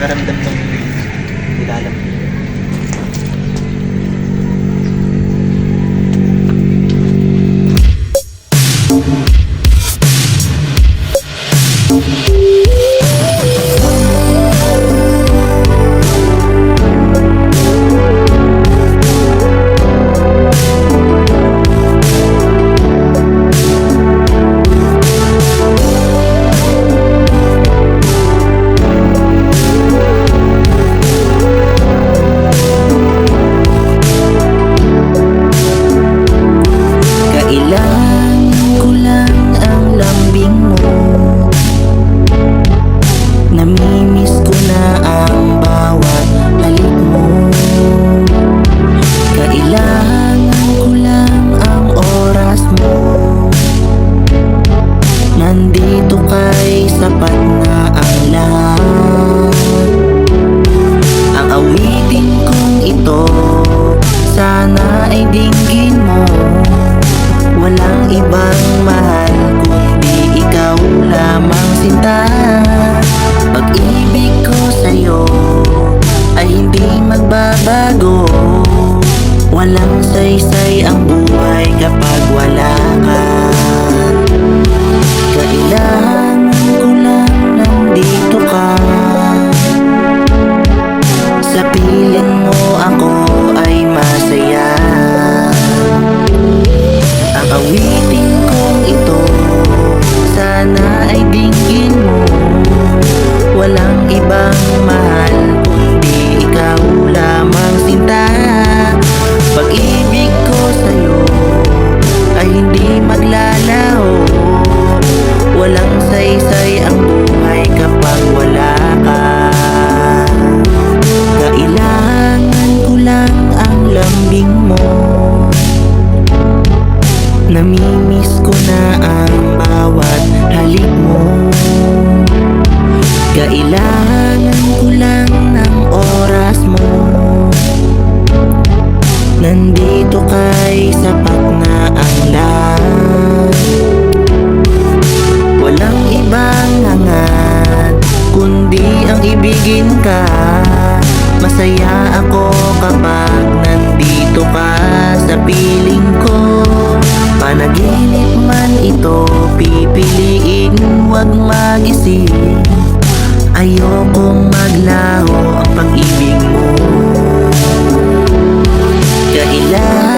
pakiramdam ng nilalamig. Nandito kay sapat na ang lahat. Ang awitin kong ito, sana ay dinggin mo. Walang ibang mahal kundi ikaw lamang, sinta. Pag-ibig ko sa'yo ay hindi magbabago. Walang saysay ang buhay kapag wala ka. Kailangan ko lang nandito ka. Sa piling mo ako ay masaya. Ang awitin kong ito, sana ay dinggin mo. Walang ibang mahal kundi ikaw lamang, sinta. Pag-ibig ko sa'yo ay hindi maglalaho. Walang saysay ang buhay kapag wala ka. Kailangan ko lang ang lambing mo. Namimiss ko na ang bawat halik mo. Kailangan ko lang ng oras mo. Nandito kay sapat na ang lahat. Walang ibang hangad kundi ang ibigin ka. Masaya ako kapag nandito ka sa piling ko. Panaginip man ito, pipiliin huwag magising. Ayokong maglaho ang pag-ibig mo. Kailangan